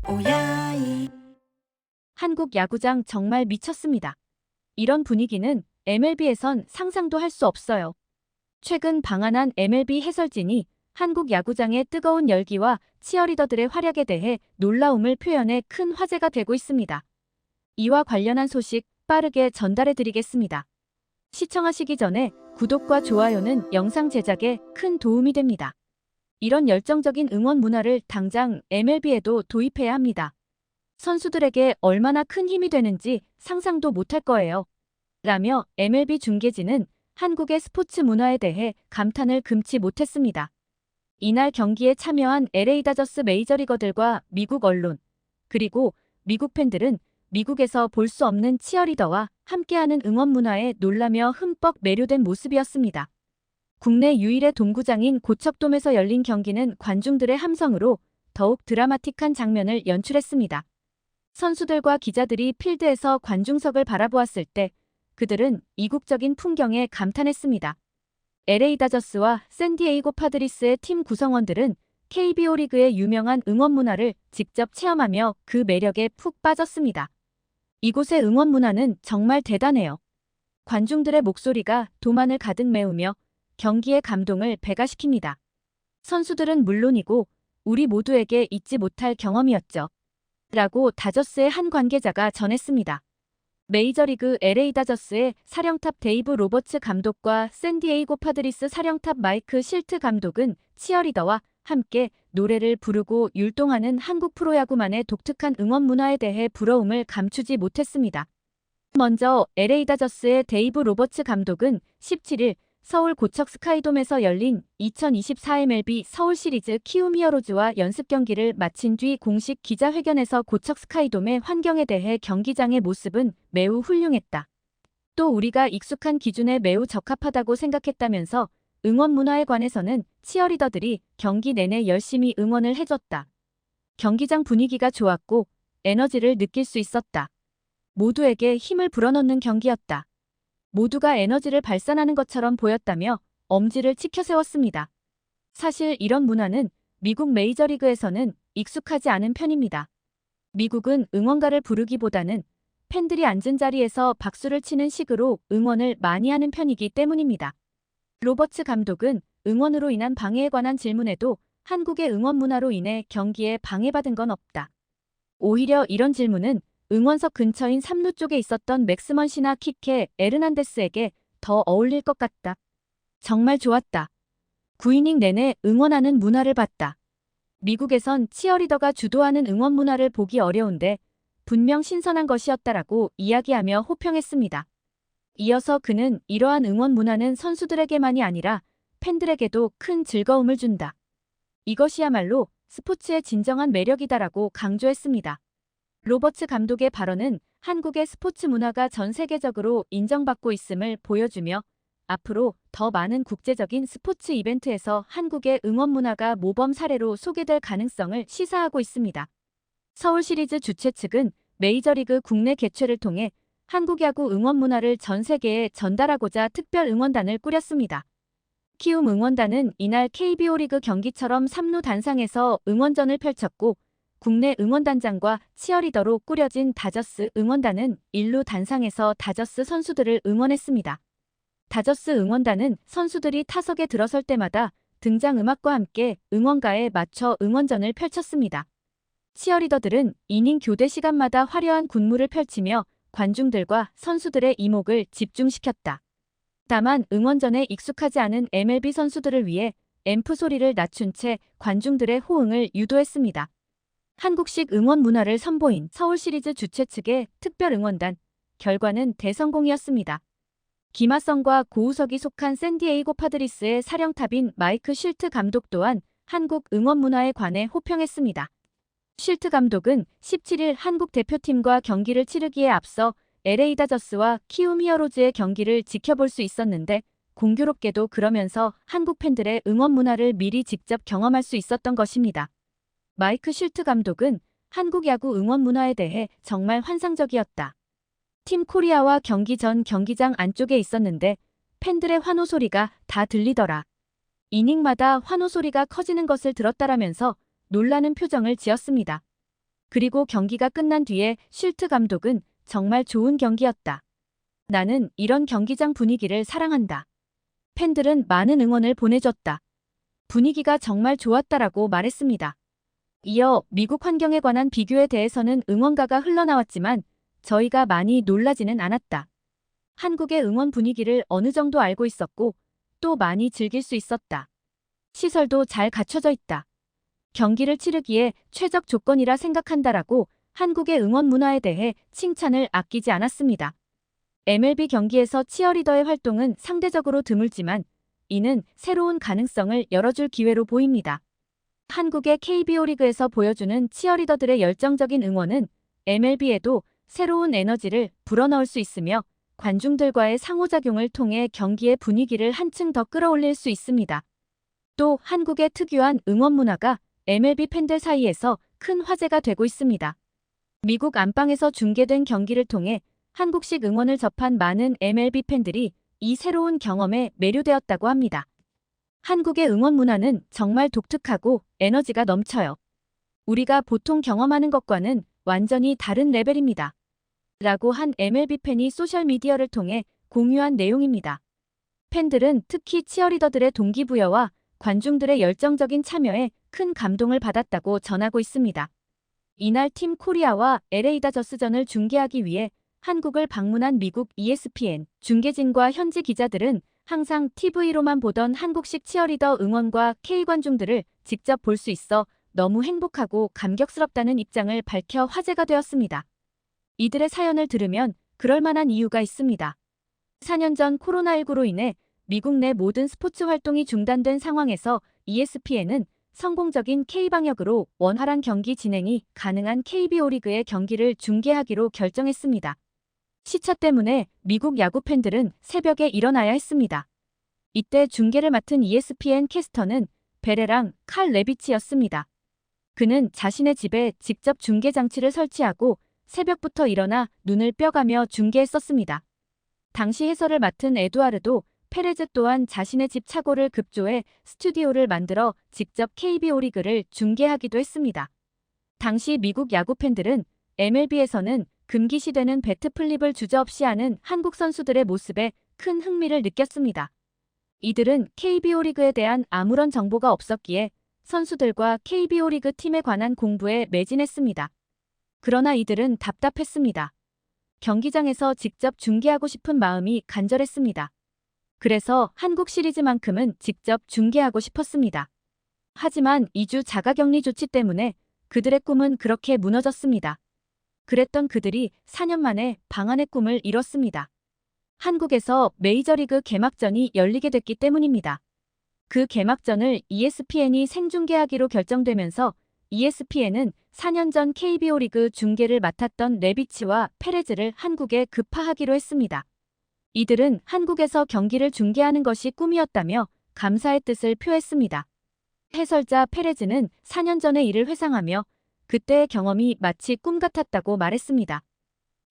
오야이. 한국 야구장 정말 미쳤습니다. 이런 분위기는 MLB에선 상상도 할 수 없어요. 최근 방한한 MLB 해설진이 한국 야구장의 뜨거운 열기와 치어리더들의 활약에 대해 놀라움을 표현해 큰 화제가 되고 있습니다. 이와 관련한 소식 빠르게 전달해 드리겠습니다. 시청하시기 전에 구독과 좋아요는 영상 제작에 큰 도움이 됩니다. 이런 열정적인 응원 문화를 당장 MLB에도 도입해야 합니다. 선수들에게 얼마나 큰 힘이 되는지 상상도 못할 거예요. 라며 MLB 중계진은 한국의 스포츠 문화에 대해 감탄을 금치 못했습니다. 이날 경기에 참여한 LA 다저스 메이저리거들과 미국 언론, 그리고 미국 팬들은 미국에서 볼 수 없는 치어리더와 함께하는 응원 문화에 놀라며 흠뻑 매료된 모습이었습니다. 국내 유일의 동구장인 고척돔에서 열린 경기는 관중들의 함성으로 더욱 드라마틱한 장면을 연출했습니다. 선수들과 기자들이 필드에서 관중석을 바라보았을 때 그들은 이국적인 풍경에 감탄했습니다. LA 다저스와 샌디에이고 파드리스의 팀 구성원들은 KBO 리그의 유명한 응원 문화를 직접 체험하며 그 매력에 푹 빠졌습니다. 이곳의 응원 문화는 정말 대단해요. 관중들의 목소리가 도만을 가득 메우며 경기의 감동을 배가시킵니다. 선수들은 물론이고 우리 모두에게 잊지 못할 경험이었죠. 라고 다저스의 한 관계자가 전했습니다. 메이저리그 LA 다저스의 사령탑 데이브 로버츠 감독과 샌디에이고 파드리스 사령탑 마이크 실트 감독은 치어리더와 함께 노래를 부르고 율동하는 한국 프로야구만의 독특한 응원 문화에 대해 부러움을 감추지 못했습니다. 먼저 LA 다저스의 데이브 로버츠 감독은 17일 서울 고척 스카이돔에서 열린 2024 MLB 서울 시리즈 키움 히어로즈와 연습 경기를 마친 뒤 공식 기자회견에서 고척 스카이돔의 환경에 대해 경기장의 모습은 매우 훌륭했다. 또 우리가 익숙한 기준에 매우 적합하다고 생각했다면서 응원 문화에 관해서는 치어리더들이 경기 내내 열심히 응원을 해줬다. 경기장 분위기가 좋았고 에너지를 느낄 수 있었다. 모두에게 힘을 불어넣는 경기였다. 모두가 에너지를 발산하는 것처럼 보였다며 엄지를 치켜세웠습니다. 사실 이런 문화는 미국 메이저리그에서는 익숙하지 않은 편입니다. 미국은 응원가를 부르기보다는 팬들이 앉은 자리에서 박수를 치는 식으로 응원을 많이 하는 편이기 때문입니다. 로버츠 감독은 응원으로 인한 방해에 관한 질문에도 한국의 응원 문화로 인해 경기에 방해받은 건 없다. 오히려 이런 질문은 응원석 근처인 3루 쪽에 있었던 맥스먼 씨나 키케 에르난데스에게 더 어울릴 것 같다. 정말 좋았다. 9이닝 내내 응원하는 문화를 봤다. 미국에선 치어리더가 주도하는 응원 문화를 보기 어려운데 분명 신선한 것이었다라고 이야기하며 호평했습니다. 이어서 그는 이러한 응원 문화는 선수들에게만이 아니라 팬들에게도 큰 즐거움을 준다. 이것이야말로 스포츠의 진정한 매력이다라고 강조했습니다. 로버츠 감독의 발언은 한국의 스포츠 문화가 전 세계적으로 인정받고 있음을 보여주며 앞으로 더 많은 국제적인 스포츠 이벤트에서 한국의 응원 문화가 모범 사례로 소개될 가능성을 시사하고 있습니다. 서울 시리즈 주최 측은 메이저리그 국내 개최를 통해 한국 야구 응원 문화를 전 세계에 전달하고자 특별 응원단을 꾸렸습니다. 키움 응원단은 이날 KBO 리그 경기처럼 3루 단상에서 응원전을 펼쳤고 국내 응원단장과 치어리더로 꾸려진 다저스 응원단은 1루 단상에서 다저스 선수들을 응원했습니다. 다저스 응원단은 선수들이 타석에 들어설 때마다 등장음악과 함께 응원가에 맞춰 응원전을 펼쳤습니다. 치어리더들은 이닝 교대 시간마다 화려한 군무를 펼치며 관중들과 선수들의 이목을 집중시켰다. 다만 응원전에 익숙하지 않은 MLB 선수들을 위해 앰프 소리를 낮춘 채 관중들의 호응을 유도했습니다. 한국식 응원 문화를 선보인 서울 시리즈 주최 측의 특별 응원단, 결과는 대성공이었습니다. 김하성과 고우석이 속한 샌디에이고 파드리스의 사령탑인 마이크 실트 감독 또한 한국 응원 문화에 관해 호평했습니다. 실트 감독은 17일 한국 대표팀과 경기를 치르기에 앞서 LA 다저스와 키움 히어로즈의 경기를 지켜볼 수 있었는데 공교롭게도 그러면서 한국 팬들의 응원 문화를 미리 직접 경험할 수 있었던 것입니다. 마이크 실트 감독은 한국 야구 응원 문화에 대해 정말 환상적이었다. 팀 코리아와 경기 전 경기장 안쪽에 있었는데 팬들의 환호 소리가 다 들리더라. 이닝마다 환호 소리가 커지는 것을 들었다라면서 놀라는 표정을 지었습니다. 그리고 경기가 끝난 뒤에 쉴트 감독은 정말 좋은 경기였다. 나는 이런 경기장 분위기를 사랑한다. 팬들은 많은 응원을 보내줬다. 분위기가 정말 좋았다라고 말했습니다. 이어 미국 환경에 관한 비교에 대해서는 응원가가 흘러나왔지만 저희가 많이 놀라지는 않았다. 한국의 응원 분위기를 어느 정도 알고 있었고 또 많이 즐길 수 있었다. 시설도 잘 갖춰져 있다. 경기를 치르기에 최적 조건이라 생각한다라고 한국의 응원 문화에 대해 칭찬을 아끼지 않았습니다. MLB 경기에서 치어리더의 활동은 상대적으로 드물지만 이는 새로운 가능성을 열어줄 기회로 보입니다. 한국의 KBO 리그에서 보여주는 치어리더들의 열정적인 응원은 MLB에도 새로운 에너지를 불어넣을 수 있으며 관중들과의 상호작용을 통해 경기의 분위기를 한층 더 끌어올릴 수 있습니다. 또 한국의 특유한 응원 문화가 MLB 팬들 사이에서 큰 화제가 되고 있습니다. 미국 안방에서 중계된 경기를 통해 한국식 응원을 접한 많은 MLB 팬들이 이 새로운 경험에 매료되었다고 합니다. 한국의 응원 문화는 정말 독특하고 에너지가 넘쳐요. 우리가 보통 경험하는 것과는 완전히 다른 레벨입니다. 라고 한 MLB 팬이 소셜미디어를 통해 공유한 내용입니다. 팬들은 특히 치어리더들의 동기부여와 관중들의 열정적인 참여에 큰 감동을 받았다고 전하고 있습니다. 이날 팀 코리아와 LA 다저스전을 중계하기 위해 한국을 방문한 미국 ESPN 중계진과 현지 기자들은 항상 TV로만 보던 한국식 치어리더 응원과 K관중들을 직접 볼 수 있어 너무 행복하고 감격스럽다는 입장을 밝혀 화제가 되었습니다. 이들의 사연을 들으면 그럴 만한 이유가 있습니다. 4년 전 코로나19로 인해 미국 내 모든 스포츠 활동이 중단된 상황에서 ESPN은 성공적인 K방역으로 원활한 경기 진행이 가능한 KBO 리그의 경기를 중계하기로 결정했습니다. 시차 때문에 미국 야구 팬들은 새벽에 일어나야 했습니다. 이때 중계를 맡은 ESPN 캐스터는 베레랑 칼 레비치였습니다. 그는 자신의 집에 직접 중계 장치를 설치하고 새벽부터 일어나 눈을 뼈가며 중계했었습니다. 당시 해설을 맡은 에두아르도 페레즈 또한 자신의 집 차고를 급조해 스튜디오를 만들어 직접 KBO 리그를 중계하기도 했습니다. 당시 미국 야구 팬들은 MLB에서는 금기시되는 배트 플립을 주저없이 하는 한국 선수들의 모습에 큰 흥미를 느꼈습니다. 이들은 KBO 리그에 대한 아무런 정보가 없었기에 선수들과 KBO 리그 팀에 관한 공부에 매진했습니다. 그러나 이들은 답답했습니다. 경기장에서 직접 중계하고 싶은 마음이 간절했습니다. 그래서 한국 시리즈만큼은 직접 중계하고 싶었습니다. 하지만 2주 자가격리 조치 때문에 그들의 꿈은 그렇게 무너졌습니다. 그랬던 그들이 4년 만에 방안의 꿈을 이뤘습니다. 한국에서 메이저리그 개막전이 열리게 됐기 때문입니다. 그 개막전을 ESPN이 생중계하기로 결정되면서 ESPN은 4년 전 KBO 리그 중계를 맡았던 레비치와 페레즈를 한국에 급파하기로 했습니다. 이들은 한국에서 경기를 중계하는 것이 꿈이었다며 감사의 뜻을 표했습니다. 해설자 페레즈는 4년 전의 일을 회상하며 그때의 경험이 마치 꿈 같았다고 말했습니다.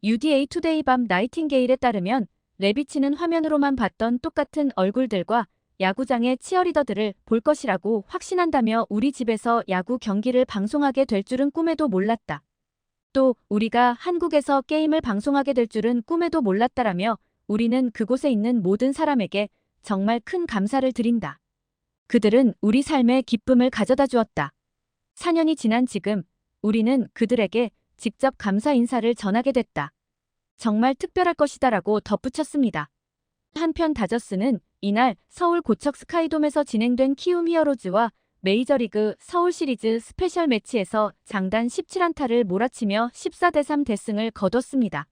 UDA 투데이 밤 나이팅게일에 따르면 레비치는 화면으로만 봤던 똑같은 얼굴들과 야구장의 치어리더들을 볼 것이라고 확신한다며 우리 집에서 야구 경기를 방송하게 될 줄은 꿈에도 몰랐다. 또 우리가 한국에서 게임을 방송하게 될 줄은 꿈에도 몰랐다라며 우리는 그곳에 있는 모든 사람에게 정말 큰 감사를 드린다. 그들은 우리 삶에 기쁨을 가져다 주었다. 4년이 지난 지금 우리는 그들에게 직접 감사 인사를 전하게 됐다. 정말 특별할 것이다라고 덧붙였습니다. 한편 다저스는 이날 서울 고척 스카이돔에서 진행된 키움 히어로즈와 메이저리그 서울 시리즈 스페셜 매치에서 장단 17안타를 몰아치며 14대3 대승을 거뒀습니다.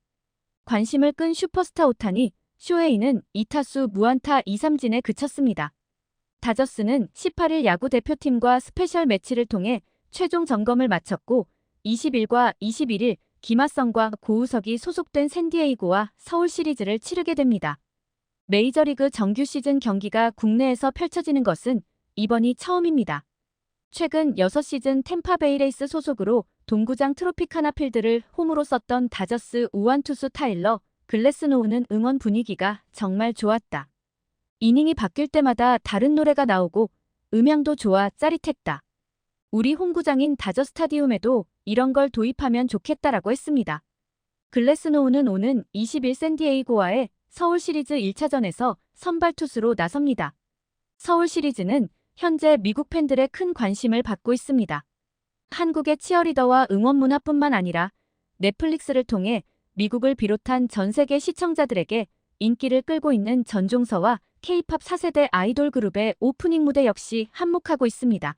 관심을 끈 슈퍼스타 오타니 쇼헤이는 2타수 무안타 2삼진에 그쳤습니다. 다저스는 18일 야구 대표팀과 스페셜 매치를 통해 최종 점검을 마쳤고 20일과 21일 김하성과 고우석이 소속된 샌디에이고와 서울 시리즈를 치르게 됩니다. 메이저리그 정규 시즌 경기가 국내에서 펼쳐지는 것은 이번이 처음입니다. 최근 6시즌 템파베이 레이스 소속으로 동구장 트로피카나 필드를 홈으로 썼던 다저스 우완투수 타일러 글래스노우는 응원 분위기가 정말 좋았다. 이닝이 바뀔 때마다 다른 노래가 나오고 음향도 좋아 짜릿했다. 우리 홈구장인 다저 스타디움에도 이런 걸 도입하면 좋겠다라고 했습니다. 글래스노우는 오는 20일 샌디에이고와의 서울 시리즈 1차전에서 선발 투수로 나섭니다. 서울 시리즈는 현재 미국 팬들의 큰 관심을 받고 있습니다. 한국의 치어리더와 응원 문화뿐만 아니라 넷플릭스를 통해 미국을 비롯한 전 세계 시청자들에게 인기를 끌고 있는 전종서와 K-팝 4세대 아이돌 그룹의 오프닝 무대 역시 한몫하고 있습니다.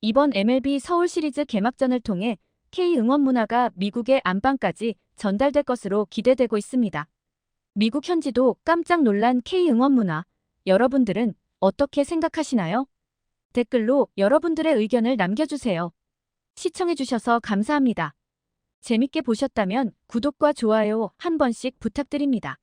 이번 MLB 서울 시리즈 개막전을 통해 K 응원 문화가 미국의 안방까지 전달될 것으로 기대되고 있습니다. 미국 현지도 깜짝 놀란 K 응원 문화, 여러분들은 어떻게 생각하시나요? 댓글로 여러분들의 의견을 남겨주세요. 시청해주셔서 감사합니다. 재밌게 보셨다면 구독과 좋아요 한 번씩 부탁드립니다.